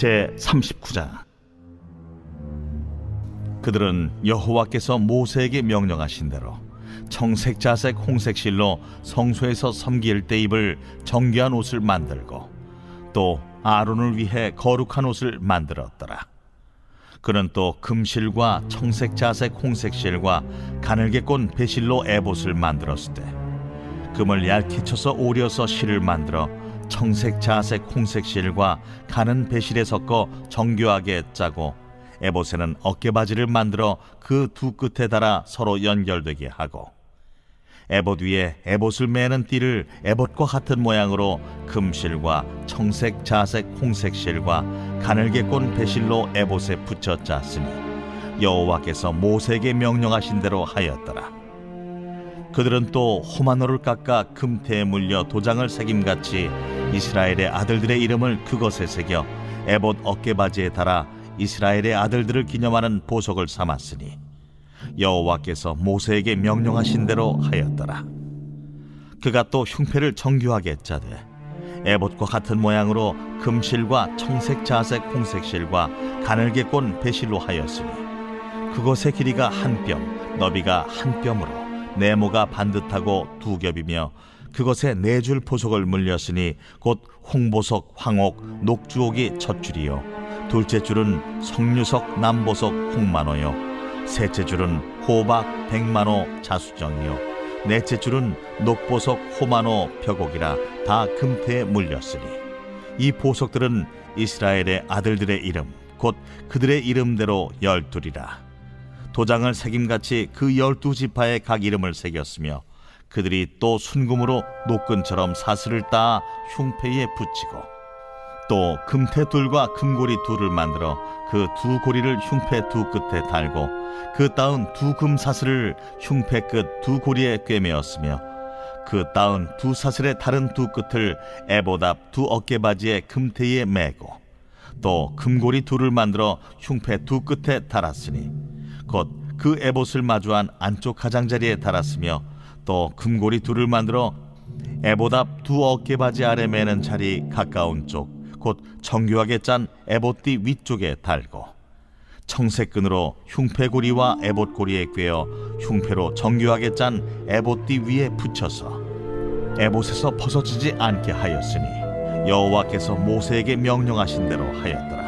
제39장. 그들은 여호와께서 모세에게 명령하신 대로 청색, 자색, 홍색 실로 성소에서 섬길 때 입을 정결한 옷을 만들고 또 아론을 위해 거룩한 옷을 만들었더라. 그는 또 금실과 청색, 자색, 홍색 실과 가늘게 꼰 배실로 에봇을 만들었을 때 금을 얇게 쳐서 오려서 실을 만들어 청색, 자색, 홍색 실과 가는 배실에 섞어 정교하게 짜고 에봇에는 어깨바지를 만들어 그 두 끝에 달아 서로 연결되게 하고 에봇 위에 에봇을 매는 띠를 에봇과 같은 모양으로 금실과 청색, 자색, 홍색 실과 가늘게 꼰 배실로 에봇에 붙여 짰으니 여호와께서 모세에게 명령하신 대로 하였더라. 그들은 또 호마노를 깎아 금태에 물려 도장을 새김같이 이스라엘의 아들들의 이름을 그것에 새겨 에봇 어깨바지에 달아 이스라엘의 아들들을 기념하는 보석을 삼았으니 여호와께서 모세에게 명령하신 대로 하였더라. 그가 또 흉패를 정교하게 짜되 에봇과 같은 모양으로 금실과 청색, 자색, 홍색 실과 가늘게 꼰 배실로 하였으니 그것의 길이가 한 뼘, 너비가 한 뼘으로 네모가 반듯하고 두 겹이며 그것에 네 줄 보석을 물렸으니 곧 홍보석, 황옥, 녹주옥이 첫 줄이요 둘째 줄은 석류석, 남보석, 홍만호요 셋째 줄은 호박, 백만호, 자수정이요 넷째 줄은 녹보석, 호만호, 벽옥이라 다 금태에 물렸으니 이 보석들은 이스라엘의 아들들의 이름 곧 그들의 이름대로 12이라. 도장을 새김같이 그 12지파의 각 이름을 새겼으며 그들이 또 순금으로 노끈처럼 사슬을 따 흉패에 붙이고 또 금태 둘과 금고리 둘을 만들어 그 두 고리를 흉패 두 끝에 달고 그 따은 두 금사슬을 흉패 끝 두 고리에 꿰매었으며 그 따은 두 사슬의 다른 두 끝을 에봇 앞 두 어깨바지의 금태에 매고 또 금고리 둘을 만들어 흉패 두 끝에 달았으니 곧 그 에봇을 마주한 안쪽 가장자리에 달았으며 또 금고리 둘을 만들어 에봇 앞 두 어깨바지 아래 매는 자리 가까운 쪽 곧 정교하게 짠 에봇띠 위쪽에 달고 청색끈으로 흉패고리와 에봇고리에 꿰어 흉패로 정교하게 짠 에봇띠 위에 붙여서 에봇에서 벗어지지 않게 하였으니 여호와께서 모세에게 명령하신 대로 하였더라.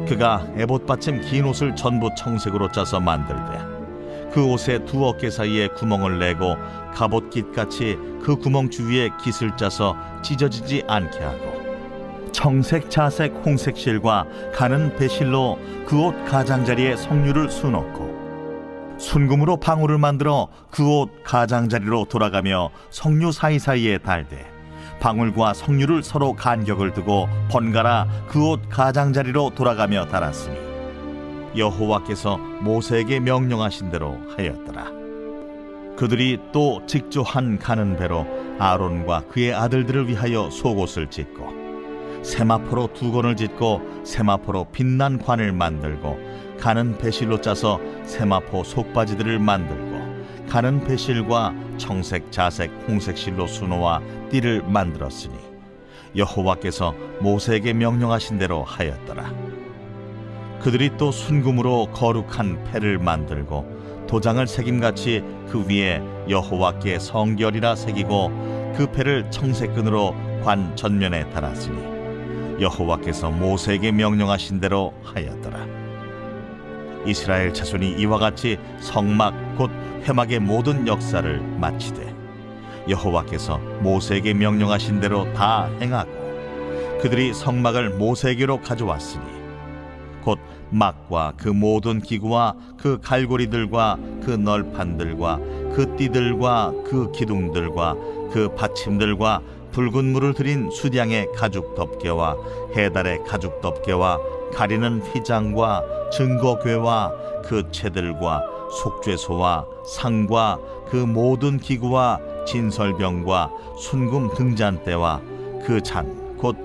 그가 에봇 받침 긴 옷을 전부 청색으로 짜서 만들되 그 옷의 두 어깨 사이에 구멍을 내고 갑옷깃같이 그 구멍 주위에 깃을 짜서 찢어지지 않게 하고 청색, 자색, 홍색 실과 가는 배실로 그 옷 가장자리에 석류를 수놓고 순금으로 방울을 만들어 그 옷 가장자리로 돌아가며 석류 사이사이에 달되 방울과 석류를 서로 간격을 두고 번갈아 그 옷 가장자리로 돌아가며 달았으니 여호와께서 모세에게 명령하신 대로 하였더라. 그들이 또 직조한 가는 배로 아론과 그의 아들들을 위하여 속옷을 짓고 세마포로 두 건을 짓고 세마포로 빛난 관을 만들고 가는 배실로 짜서 세마포 속바지들을 만들고 가는 배실과 청색, 자색, 홍색 실로 수놓아 띠를 만들었으니 여호와께서 모세에게 명령하신 대로 하였더라. 그들이 또 순금으로 거룩한 패를 만들고 도장을 새김같이 그 위에 여호와께 성결이라 새기고 그 패를 청색끈으로 관 전면에 달았으니 여호와께서 모세에게 명령하신 대로 하였더라. 이스라엘 자손이 이와 같이 성막 곧 회막의 모든 역사를 마치되 여호와께서 모세에게 명령하신 대로 다 행하고 그들이 성막을 모세에게로 가져왔으니 곧 막과 그 모든 기구와 그 갈고리들과 그 널판들과 그 띠들과 그 기둥들과 그 받침들과 붉은 물을 들인 수량의 가죽 덮개와 해달의 가죽 덮개와 가리는 휘장과 증거궤와 그 채들과 속죄소와 상과 그 모든 기구와 진설병과 순금 등잔대와 그 잔 곧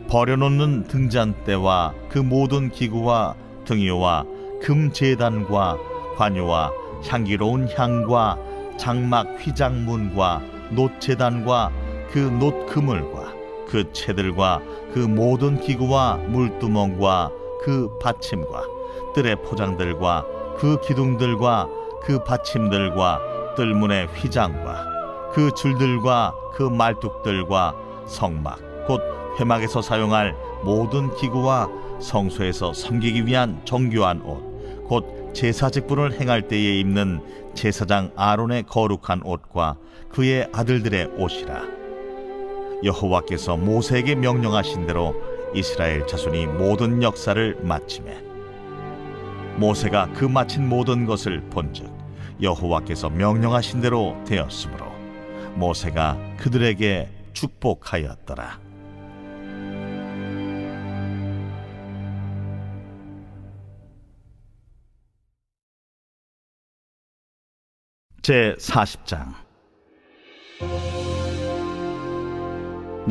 버려놓는 등잔대와 그 모든 기구와 등이와 금제단과 관유와 향기로운 향과 장막 휘장문과 놋제단과 그 놋 그물과 그 채들과 그 모든 기구와 물두멍과 그 받침과 뜰의 포장들과 그 기둥들과 그 받침들과 뜰문의 휘장과 그 줄들과 그 말뚝들과 성막 곧 회막에서 사용할 모든 기구와 성소에서 섬기기 위한 정교한 옷 곧 제사 직분을 행할 때에 입는 제사장 아론의 거룩한 옷과 그의 아들들의 옷이라. 여호와께서 모세에게 명령하신 대로 이스라엘 자손이 모든 역사를 마치매 모세가 그 마친 모든 것을 본즉 여호와께서 명령하신 대로 되었으므로 모세가 그들에게 축복하였더라. 제40장.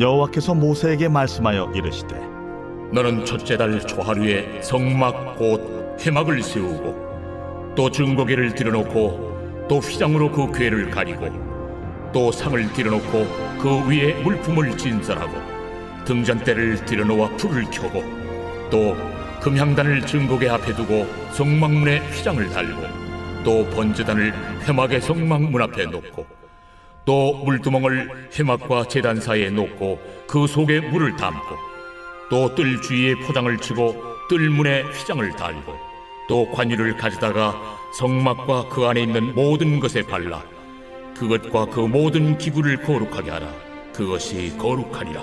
여호와께서 모세에게 말씀하여 이르시되 너는 첫째 달 초하루에 성막 곧 회막을 세우고 또 증거궤를 들여놓고 또 휘장으로 그 궤를 가리고 또 상을 들여놓고 그 위에 물품을 진설하고 등잔대를 들여놓아 불을 켜고 또 금향단을 증거궤 앞에 두고 성막문에 휘장을 달고 또 번제단을 회막의 성막문 앞에 놓고 또 물두멍을 회막과 제단 사이에 놓고 그 속에 물을 담고 또 뜰 주위에 포장을 치고 뜰문에 휘장을 달고 또 관유를 가져다가 성막과 그 안에 있는 모든 것에 발라 그것과 그 모든 기구를 거룩하게 하라. 그것이 거룩하리라.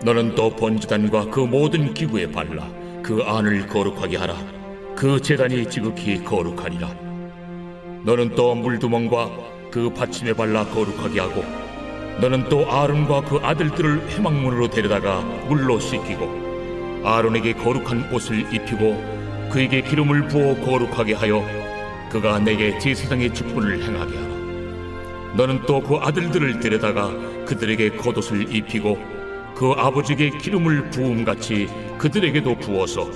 너는 또 번제단과 그 모든 기구에 발라 그 안을 거룩하게 하라. 그 제단이 지극히 거룩하리라. 너는 또 물두멍과 그 받침에 발라 거룩하게 하고 너는 또 아론과 그 아들들을 회막문으로 데려다가 물로 씻기고 아론에게 거룩한 옷을 입히고 그에게 기름을 부어 거룩하게 하여 그가 내게 제사장의 직분을 행하게 하라. 너는 또 그 아들들을 데려다가 그들에게 겉옷을 입히고 그 아버지에게 기름을 부음같이 그들에게도 부어서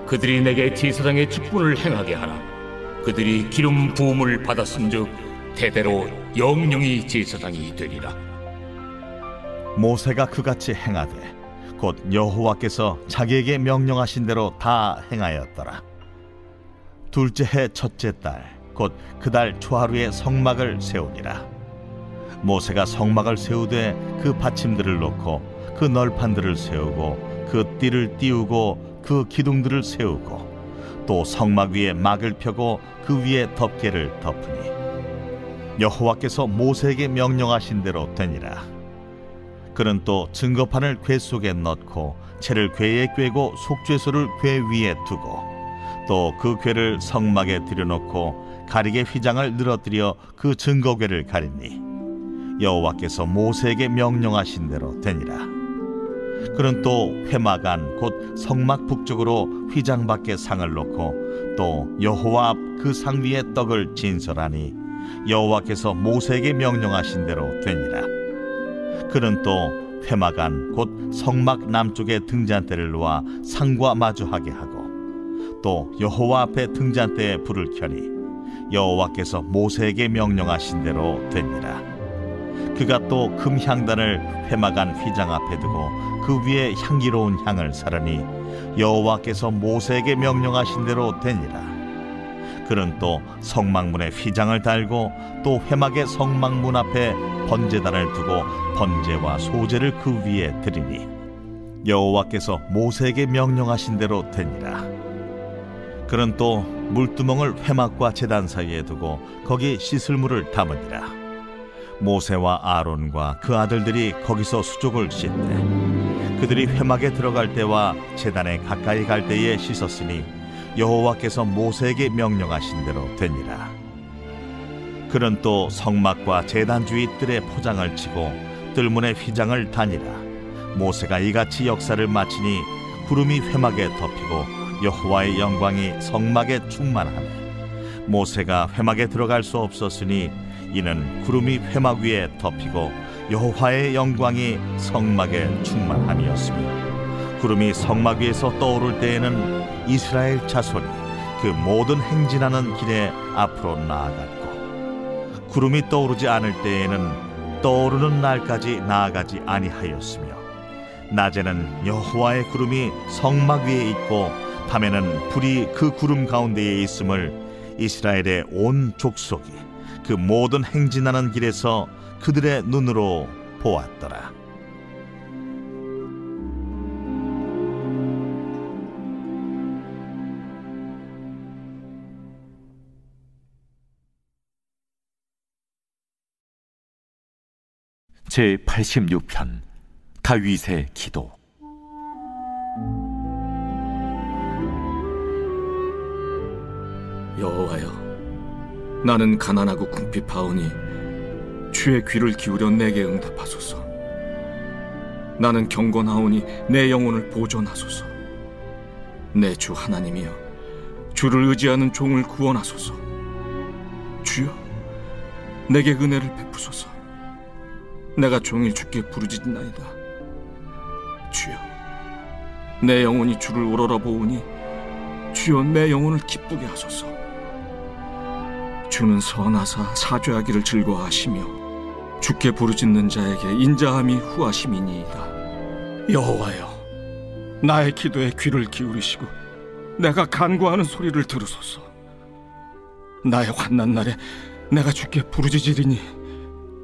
그들이 내게 제사장의 직분을 행하게 하라. 그들이 기름 부음을 받았은즉 대대로 영영이 제사장이 되리라. 모세가 그같이 행하되 곧 여호와께서 자기에게 명령하신 대로 다 행하였더라. 둘째 해 첫째 달 곧 그 달 초하루에 성막을 세우니라. 모세가 성막을 세우되 그 받침들을 놓고 그 널판들을 세우고 그 띠를 띄우고 그 기둥들을 세우고 또 성막 위에 막을 펴고 그 위에 덮개를 덮으니 여호와께서 모세에게 명령하신 대로 되니라. 그는 또 증거판을 궤 속에 넣고 채를 궤에 꿰고 속죄소를 궤 위에 두고 또 그 궤를 성막에 들여놓고 가리개 휘장을 늘어뜨려 그 증거궤를 가리니 여호와께서 모세에게 명령하신 대로 되니라. 그는 또 회막 안 곧 성막 북쪽으로 휘장 밖에 상을 놓고 또 여호와 앞 그 상 위에 떡을 진설하니 여호와께서 모세에게 명령하신 대로 되니라. 그는 또 회막 안 곧 성막 남쪽에 등잔대를 놓아 상과 마주하게 하고 또 여호와 앞에 등잔대에 불을 켜니 여호와께서 모세에게 명령하신 대로 되니라. 그가 또 금향단을 회막 안 휘장 앞에 두고 그 위에 향기로운 향을 사르니 여호와께서 모세에게 명령하신 대로 되니라. 그는 또 성막문에 휘장을 달고 또 회막의 성막문 앞에 번제단을 두고 번제와 소제를 그 위에 드리니 여호와께서 모세에게 명령하신 대로 되니라. 그는 또 물두멍을 회막과 제단 사이에 두고 거기 씻을 물을 담으니라. 모세와 아론과 그 아들들이 거기서 수족을 씻되 그들이 회막에 들어갈 때와 제단에 가까이 갈 때에 씻었으니 여호와께서 모세에게 명령하신 대로 되니라. 그는 또 성막과 제단 주위 뜰에 포장을 치고 뜰문에 휘장을 다니라. 모세가 이같이 역사를 마치니 구름이 회막에 덮이고 여호와의 영광이 성막에 충만하매 모세가 회막에 들어갈 수 없었으니 이는 구름이 회막 위에 덮이고 여호와의 영광이 성막에 충만함이었으며 구름이 성막 위에서 떠오를 때에는 이스라엘 자손이 그 모든 행진하는 길에 앞으로 나아갔고 구름이 떠오르지 않을 때에는 떠오르는 날까지 나아가지 아니하였으며 낮에는 여호와의 구름이 성막 위에 있고 밤에는 불이 그 구름 가운데에 있음을 이스라엘의 온 족속이 그 모든 행진하는 길에서 그들의 눈으로 보았더라. 제86편 다윗의 기도. 여호와여, 나는 가난하고 궁핍하오니 주의 귀를 기울여 내게 응답하소서. 나는 경건하오니 내 영혼을 보존하소서. 내 주 하나님이여, 주를 의지하는 종을 구원하소서. 주여, 내게 은혜를 베푸소서. 내가 종일 주께 부르짖나이다. 주여, 내 영혼이 주를 우러러보오니 주여, 내 영혼을 기쁘게 하소서. 주는 선하사 사죄하기를 즐거워하시며 주께 부르짖는 자에게 인자함이 후하심이니이다. 여호와여, 나의 기도에 귀를 기울이시고 내가 간구하는 소리를 들으소서. 나의 환난 날에 내가 주께 부르짖으리니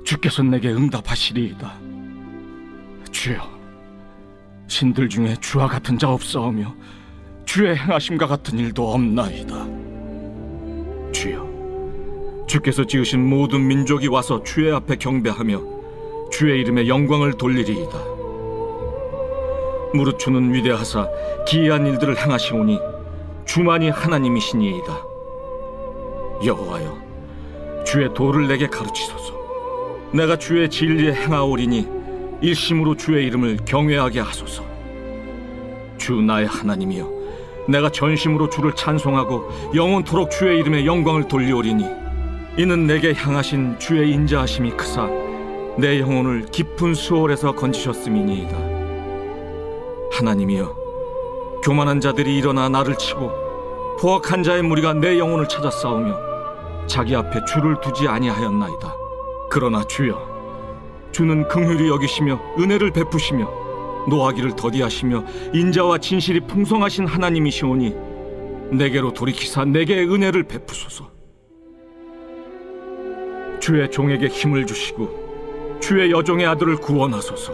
주께서 내게 응답하시리이다. 주여, 신들 중에 주와 같은 자 없사오며 주의 행하심과 같은 일도 없나이다. 주여, 주께서 지으신 모든 민족이 와서 주의 앞에 경배하며 주의 이름에 영광을 돌리리이다. 무릇 주는 위대하사 기이한 일들을 행하시오니 주만이 하나님이시니이다. 여호와여, 주의 도를 내게 가르치소서. 내가 주의 진리에 행하오리니 일심으로 주의 이름을 경외하게 하소서. 주 나의 하나님이여, 내가 전심으로 주를 찬송하고 영원토록 주의 이름에 영광을 돌리오리니 이는 내게 향하신 주의 인자하심이 크사 내 영혼을 깊은 수월에서 건지셨음이니이다. 하나님이여, 교만한 자들이 일어나 나를 치고 포악한 자의 무리가 내 영혼을 찾아 싸우며 자기 앞에 주를 두지 아니하였나이다. 그러나 주여, 주는 긍휼히 여기시며 은혜를 베푸시며 노하기를 더디하시며 인자와 진실이 풍성하신 하나님이시오니 내게로 돌이키사 내게 은혜를 베푸소서. 주의 종에게 힘을 주시고 주의 여종의 아들을 구원하소서.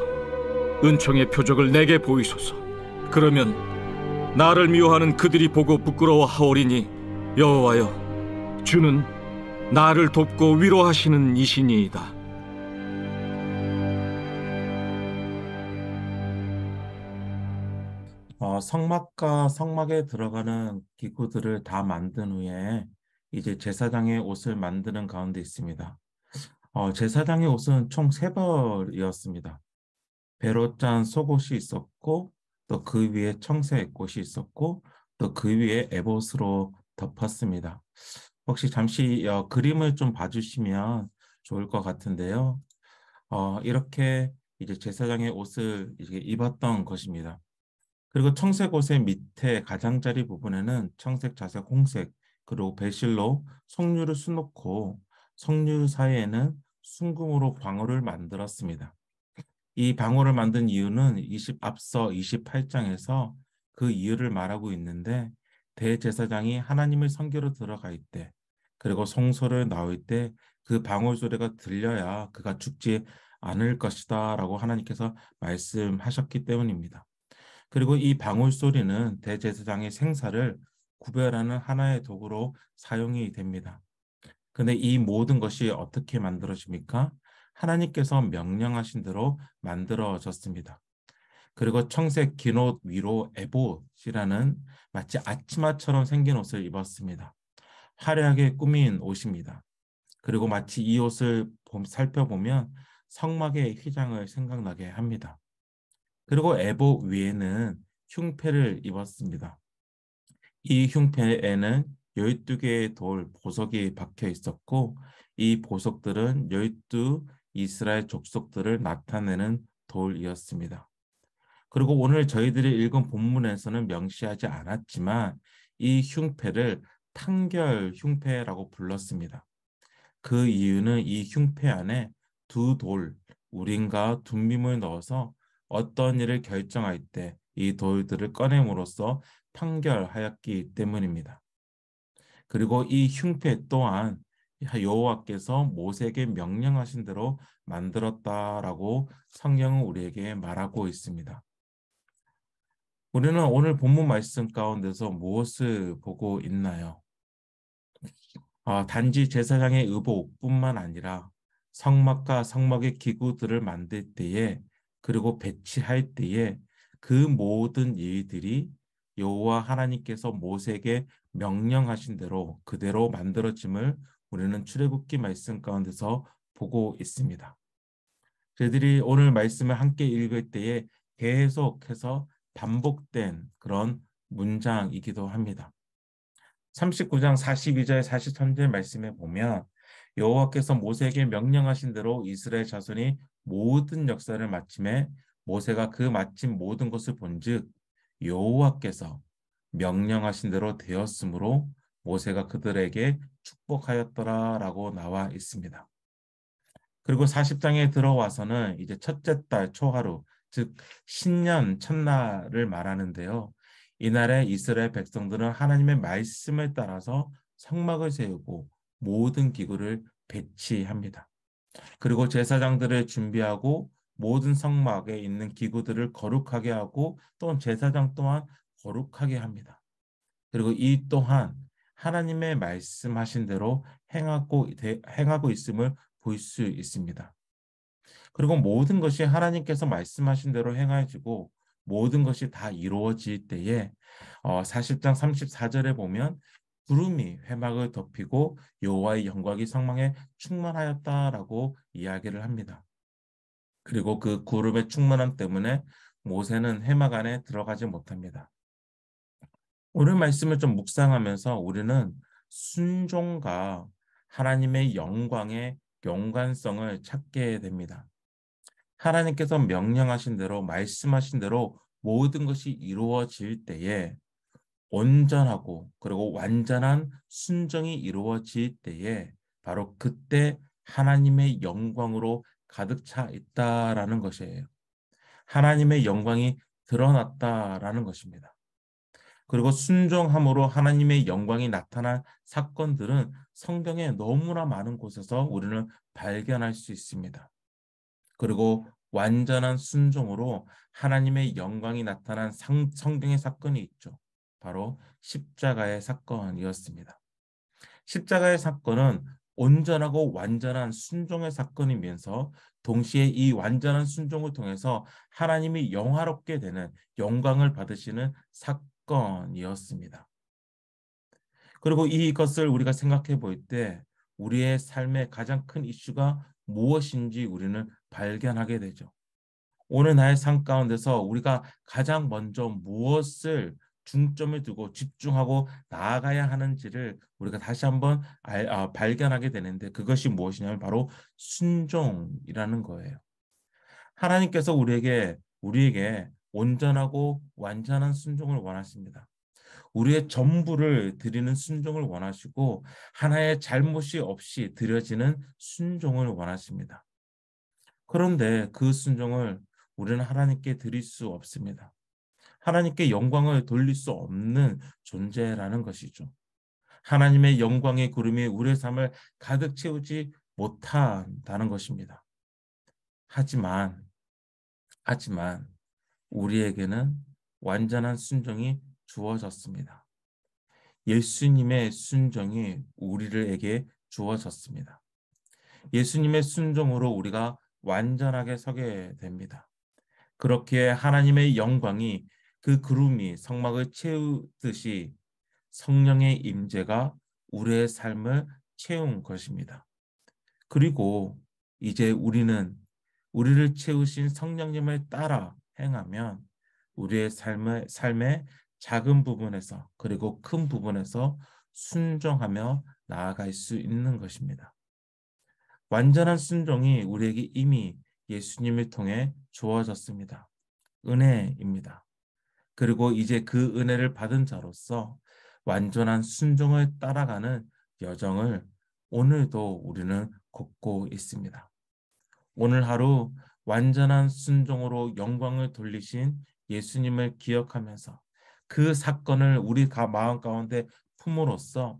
은총의 표적을 내게 보이소서. 그러면 나를 미워하는 그들이 보고 부끄러워하오리니 여호와여, 주는 나를 돕고 위로하시는 이시니이다. 성막과 성막에 들어가는 기구들을 다 만든 후에 이제 제사장의 옷을 만드는 가운데 있습니다. 제사장의 옷은 총 3벌이었습니다. 배로 짠 속옷이 있었고, 또 그 위에 청색 옷이 있었고, 또 그 위에 에봇으로 덮었습니다. 혹시 잠시 그림을 좀 봐주시면 좋을 것 같은데요. 이렇게 이제 제사장의 옷을 이제 입었던 것입니다. 그리고 청색 옷의 밑에 가장자리 부분에는 청색, 자색, 홍색, 그리고 배실로 석류를 수놓고 석류 사이에는 순금으로 방울을 만들었습니다. 이 방울을 만든 이유는 앞서 28장에서 그 이유를 말하고 있는데, 대제사장이 하나님을 선교로 들어갈 때 그리고 성소를 나올 때 그 방울 소리가 들려야 그가 죽지 않을 것이다 라고 하나님께서 말씀하셨기 때문입니다. 그리고 이 방울 소리는 대제사장의 생사를 구별하는 하나의 도구로 사용이 됩니다. 근데 이 모든 것이 어떻게 만들어집니까? 하나님께서 명령하신 대로 만들어졌습니다. 그리고 청색 긴 옷 위로 에봇이라는 마치 앞치마처럼 생긴 옷을 입었습니다. 화려하게 꾸민 옷입니다. 그리고 마치 이 옷을 살펴보면 성막의 휘장을 생각나게 합니다. 그리고 에봇 위에는 흉패를 입었습니다. 이 흉패에는 12개의 돌 보석이 박혀 있었고, 이 보석들은 12 이스라엘 족속들을 나타내는 돌이었습니다. 그리고 오늘 저희들이 읽은 본문에서는 명시하지 않았지만 이 흉패를 탄결 흉패라고 불렀습니다. 그 이유는 이 흉패 안에 2돌, 우림과 둠밈을 넣어서 어떤 일을 결정할 때 이 돌들을 꺼냄으로써 판결하였기 때문입니다. 그리고 이 흉패 또한 여호와께서 모세에게 명령하신 대로 만들었다라고 성경은 우리에게 말하고 있습니다. 우리는 오늘 본문 말씀 가운데서 무엇을 보고 있나요? 단지 제사장의 의복뿐만 아니라 성막과 성막의 기구들을 만들 때에 그리고 배치할 때에 그 모든 일들이 여호와 하나님께서 모세에게 명령하신 대로 그대로 만들어짐을 우리는 출애굽기 말씀 가운데서 보고 있습니다. 저희들이 오늘 말씀을 함께 읽을 때에 계속해서 반복된 그런 문장이기도 합니다. 39장 42절 43절 말씀에 보면 여호와께서 모세에게 명령하신 대로 이스라엘 자손이 모든 역사를 마침에 모세가 그 마친 모든 것을 본즉 여호와께서 명령하신 대로 되었으므로 모세가 그들에게 축복하였더라라고 나와 있습니다. 그리고 40장에 들어와서는 이제 첫째 달 초하루, 즉 신년 첫날을 말하는데요. 이날에 이스라엘 백성들은 하나님의 말씀을 따라서 성막을 세우고 모든 기구를 배치합니다. 그리고 제사장들을 준비하고 모든 성막에 있는 기구들을 거룩하게 하고 또 제사장 또한 거룩하게 합니다. 그리고 이 또한 하나님의 말씀하신 대로 행하고 있음을 볼 수 있습니다. 그리고 모든 것이 하나님께서 말씀하신 대로 행해지고 모든 것이 다 이루어질 때에 40장 34절에 보면 구름이 회막을 덮이고 여호와의 영광이 성막에 충만하였다라고 이야기를 합니다. 그리고 그 구름의 충만함 때문에 모세는 회막 안에 들어가지 못합니다. 오늘 말씀을 좀 묵상하면서 우리는 순종과 하나님의 영광의 연관성을 찾게 됩니다. 하나님께서 명령하신 대로 말씀하신 대로 모든 것이 이루어질 때에 온전하고 그리고 완전한 순종이 이루어질 때에 바로 그때 하나님의 영광으로 가득 차 있다라는 것이에요. 하나님의 영광이 드러났다라는 것입니다. 그리고 순종함으로 하나님의 영광이 나타난 사건들은 성경에 너무나 많은 곳에서 우리는 발견할 수 있습니다. 그리고 완전한 순종으로 하나님의 영광이 나타난 성경의 사건이 있죠. 바로 십자가의 사건이었습니다. 십자가의 사건은 온전하고 완전한 순종의 사건이면서 동시에 이 완전한 순종을 통해서 하나님이 영화롭게 되는 영광을 받으시는 사건이었습니다. 그리고 이것을 우리가 생각해 볼 때 우리의 삶의 가장 큰 이슈가 무엇인지 우리는 발견하게 되죠. 오늘 나의 삶 가운데서 우리가 가장 먼저 무엇을 중점을 두고 집중하고 나아가야 하는지를 우리가 다시 한번 발견하게 되는데 그것이 무엇이냐면 바로 순종이라는 거예요. 하나님께서 우리에게 온전하고 완전한 순종을 원하십니다. 우리의 전부를 드리는 순종을 원하시고 하나의 잘못이 없이 드려지는 순종을 원하십니다. 그런데 그 순종을 우리는 하나님께 드릴 수 없습니다. 하나님께 영광을 돌릴 수 없는 존재라는 것이죠. 하나님의 영광의 구름이 우리의 삶을 가득 채우지 못한다는 것입니다. 하지만 우리에게는 완전한 순종이 주어졌습니다. 예수님의 순종이 우리에게 주어졌습니다. 예수님의 순종으로 우리가 완전하게 서게 됩니다. 그렇게 하나님의 영광이 그 구름이 성막을 채우듯이 성령의 임재가 우리의 삶을 채운 것입니다. 그리고 이제 우리를 채우신 성령님을 따라 행하면 우리의 삶의 작은 부분에서 그리고 큰 부분에서 순종하며 나아갈 수 있는 것입니다. 완전한 순종이 우리에게 이미 예수님을 통해 주어졌습니다. 은혜입니다. 그리고 이제 그 은혜를 받은 자로서 완전한 순종을 따라가는 여정을 오늘도 우리는 걷고 있습니다. 오늘 하루 완전한 순종으로 영광을 돌리신 예수님을 기억하면서 그 사건을 우리 마음 가운데 품으로써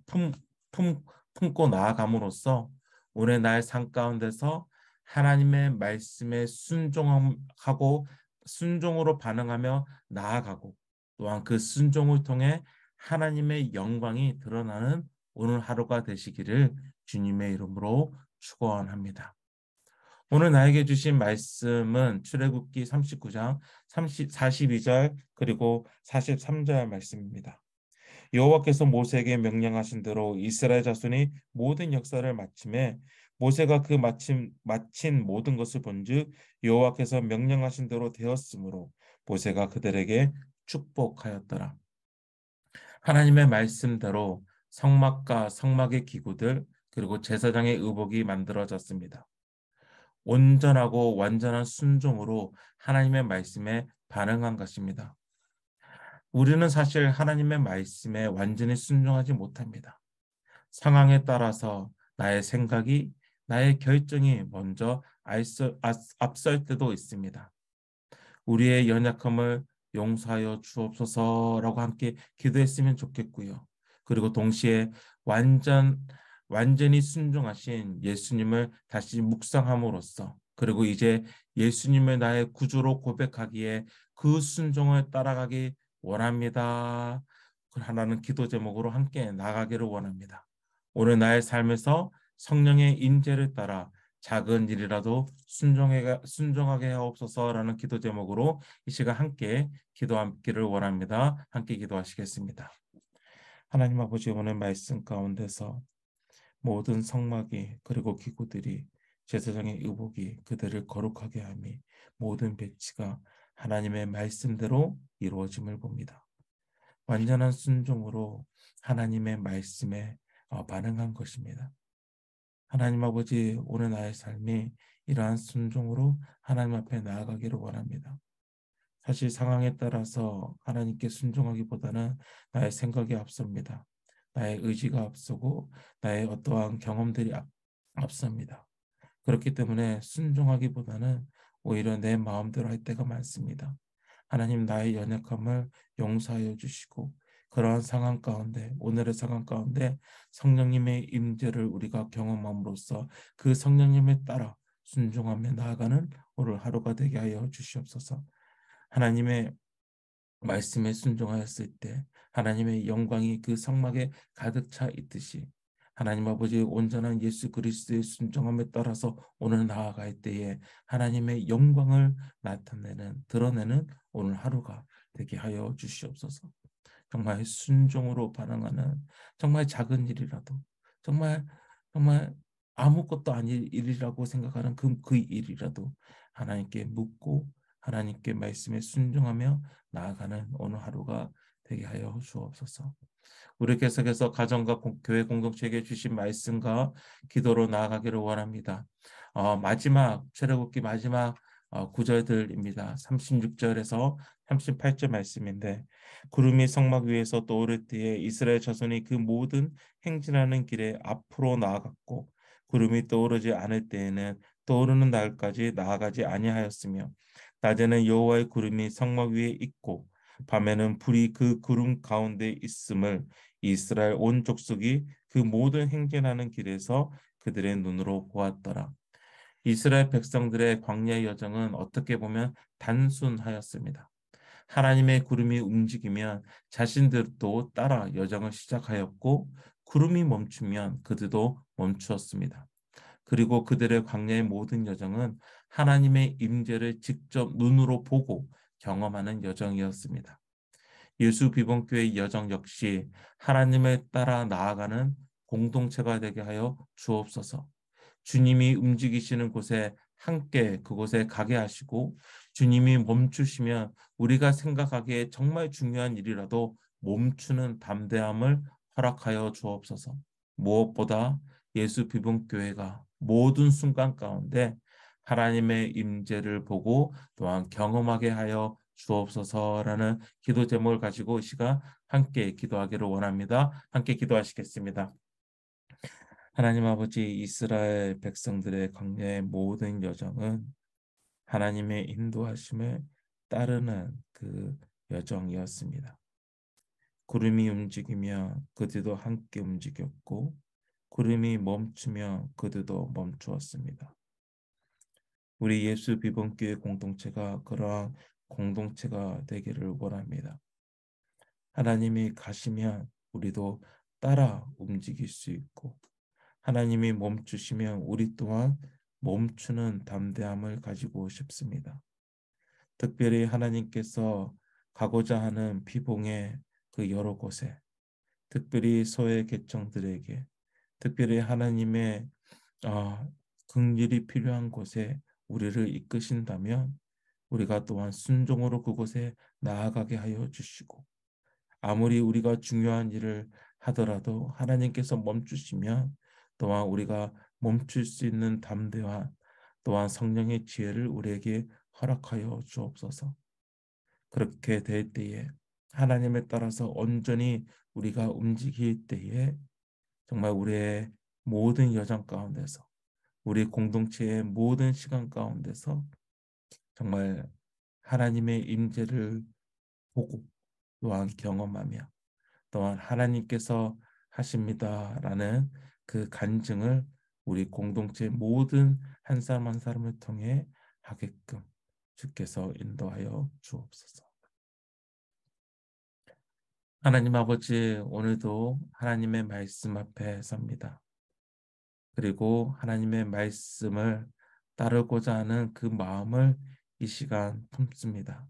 품고 나아감으로써 오늘 나의 삶 가운데서 하나님의 말씀에 순종하고 순종으로 반응하며 나아가고 또한 그 순종을 통해 하나님의 영광이 드러나는 오늘 하루가 되시기를 주님의 이름으로 축원합니다. 오늘 나에게 주신 말씀은 출애굽기 39장 42절 그리고 43절 말씀입니다. 여호와께서 모세에게 명령하신 대로 이스라엘 자손이 모든 역사를 마침에 모세가 그 마친 모든 것을 본즉 여호와께서 명령하신 대로 되었으므로 모세가 그들에게 축복하였더라. 하나님의 말씀대로 성막과 성막의 기구들 그리고 제사장의 의복이 만들어졌습니다. 온전하고 완전한 순종으로 하나님의 말씀에 반응한 것입니다. 우리는 사실 하나님의 말씀에 완전히 순종하지 못합니다. 상황에 따라서 나의 생각이, 나의 결정이 먼저 앞설 때도 있습니다. 우리의 연약함을 용서하여 주옵소서라고 함께 기도했으면 좋겠고요. 그리고 동시에 완전히 순종하신 예수님을 다시 묵상함으로써 그리고 이제 예수님을 나의 구주로 고백하기에 그 순종을 따라가기 원합니다. 하나는 기도 제목으로 함께 나가기를 원합니다. 오늘 나의 삶에서 성령의 인재를 따라 작은 일이라도 순종하게 하옵소서라는 기도 제목으로 이 시간 함께 기도하기를 원합니다. 함께 기도하시겠습니다. 하나님 아버지, 오늘 말씀 가운데서 모든 성막이 그리고 기구들이 제사장의 의복이 그들을 거룩하게 함이 모든 배치가 하나님의 말씀대로 이루어짐을 봅니다. 완전한 순종으로 하나님의 말씀에 반응한 것입니다. 하나님 아버지, 오늘 나의 삶이 이러한 순종으로 하나님 앞에 나아가기를 원합니다. 사실 상황에 따라서 하나님께 순종하기보다는 나의 생각이 앞섭니다. 나의 의지가 앞서고 나의 어떠한 경험들이 앞섭니다. 그렇기 때문에 순종하기보다는 오히려 내 마음대로 할 때가 많습니다. 하나님, 나의 연약함을 용서하여 주시고 그러한 상황 가운데, 오늘의 상황 가운데 성령님의 임재를 우리가 경험함으로써 그 성령님에 따라 순종하며 나아가는 오늘 하루가 되게 하여 주시옵소서. 하나님의 말씀에 순종하였을 때 하나님의 영광이 그 성막에 가득 차 있듯이 하나님 아버지 온전한 예수 그리스도의 순종함에 따라서 오늘 나아갈 때에 하나님의 영광을 드러내는 오늘 하루가 되게 하여 주시옵소서. 정말 순종으로 반응하는 정말 작은 일이라도 정말 아무것도 아닌 일이라고 생각하는 그 일이라도 하나님께 묻고 하나님께 말씀에 순종하며 나아가는 오늘 하루가 되게 하여 주옵소서. 우리 계속해서 가정과 교회 공동체에게 주신 말씀과 기도로 나아가기를 원합니다. 출애굽기 마지막 구절들입니다. 36절에서 38절 말씀인데 구름이 성막 위에서 떠오를 때에 이스라엘 자손이 그 모든 행진하는 길에 앞으로 나아갔고 구름이 떠오르지 않을 때에는 떠오르는 날까지 나아가지 아니하였으며 낮에는 여호와의 구름이 성막 위에 있고 밤에는 불이 그 구름 가운데 있음을 이스라엘 온 족속이 그 모든 행진하는 길에서 그들의 눈으로 보았더라. 이스라엘 백성들의 광야의 여정은 어떻게 보면 단순하였습니다. 하나님의 구름이 움직이면 자신들도 따라 여정을 시작하였고 구름이 멈추면 그들도 멈추었습니다. 그리고 그들의 광야의 모든 여정은 하나님의 임재를 직접 눈으로 보고 경험하는 여정이었습니다. 예수 비봉교회의 여정 역시 하나님을 따라 나아가는 공동체가 되게 하여 주옵소서. 주님이 움직이시는 곳에 함께 그곳에 가게 하시고 주님이 멈추시면 우리가 생각하기에 정말 중요한 일이라도 멈추는 담대함을 허락하여 주옵소서. 무엇보다 예수 비봉교회가 모든 순간 가운데 하나님의 임재를 보고 또한 경험하게 하여 주옵소서라는 기도 제목을 가지고 이 시간 함께 기도하기를 원합니다. 함께 기도하시겠습니다. 하나님 아버지, 이스라엘 백성들의 광야의 모든 여정은 하나님의 인도하심을 따르는 그 여정이었습니다. 구름이 움직이며 그들도 함께 움직였고 구름이 멈추며 그들도 멈추었습니다. 우리 예수 비번교회 공동체가 그러한 공동체가 되기를 원합니다. 하나님이 가시면 우리도 따라 움직일 수 있고 하나님이 멈추시면 우리 또한 멈추는 담대함을 가지고 싶습니다. 특별히 하나님께서 가고자 하는 피봉의 그 여러 곳에, 특별히 소외 계층들에게, 특별히 하나님의 긍휼이 필요한 곳에 우리를 이끄신다면 우리가 또한 순종으로 그곳에 나아가게 하여 주시고, 아무리 우리가 중요한 일을 하더라도 하나님께서 멈추시면 또한 우리가 멈출 수 있는 담대와 또한 성령의 지혜를 우리에게 허락하여 주옵소서. 그렇게 될 때에 하나님에 따라서 온전히 우리가 움직일 때에 정말 우리의 모든 여정 가운데서, 우리 공동체의 모든 시간 가운데서 정말 하나님의 임재를 보고 또한 경험하며 또한 하나님께서 하십니다라는 그 간증을 우리 공동체 모든 한 사람 한 사람을 통해 하게끔 주께서 인도하여 주옵소서. 하나님 아버지, 오늘도 하나님의 말씀 앞에 섭니다. 그리고 하나님의 말씀을 따르고자 하는 그 마음을 이 시간 품습니다.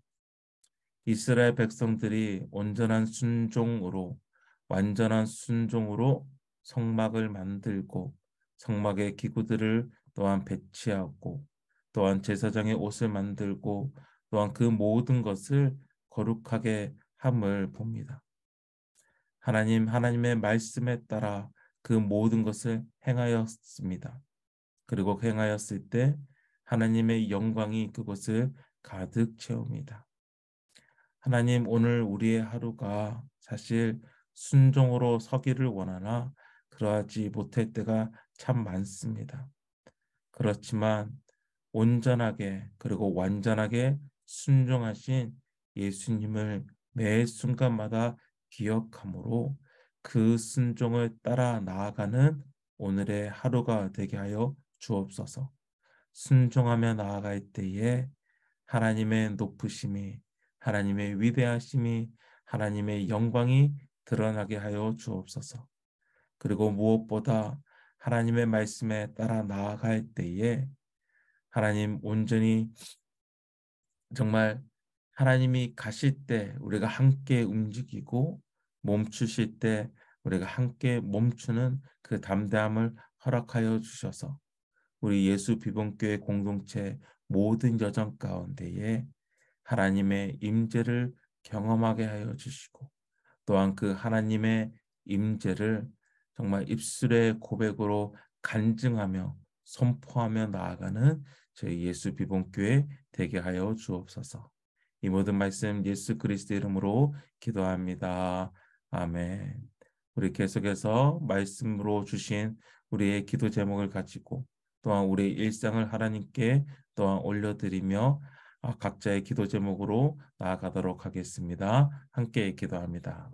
이스라엘 백성들이 완전한 순종으로 성막을 만들고 성막의 기구들을 또한 배치하고 또한 제사장의 옷을 만들고 또한 그 모든 것을 거룩하게 함을 봅니다. 하나님의 말씀에 따라 그 모든 것을 행하였습니다. 그리고 행하였을 때 하나님의 영광이 그것을 가득 채웁니다. 하나님, 오늘 우리의 하루가 사실 순종으로 서기를 원하나 그러하지 못할 때가 참 많습니다. 그렇지만 온전하게 그리고 완전하게 순종하신 예수님을 매 순간마다 기억함으로 그 순종을 따라 나아가는 오늘의 하루가 되게 하여 주옵소서. 순종하며 나아갈 때에 하나님의 높으심이, 하나님의 위대하심이, 하나님의 영광이 드러나게 하여 주옵소서. 그리고 무엇보다 하나님의 말씀에 따라 나아갈 때에 하나님 온전히 정말 하나님이 가실 때 우리가 함께 움직이고 멈추실 때 우리가 함께 멈추는 그 담대함을 허락하여 주셔서 우리 예수 비번교회 공동체 모든 여정 가운데에 하나님의 임재를 경험하게 하여 주시고 또한 그 하나님의 임재를 정말 입술의 고백으로 간증하며 선포하며 나아가는 저희 예수 비번교회 되게 하여 주옵소서. 이 모든 말씀 예수 그리스도 이름으로 기도합니다. 아멘. 우리 계속해서 말씀으로 주신 우리의 기도 제목을 가지고 또한 우리의 일상을 하나님께 또한 올려드리며 각자의 기도 제목으로 나아가도록 하겠습니다. 함께 기도합니다.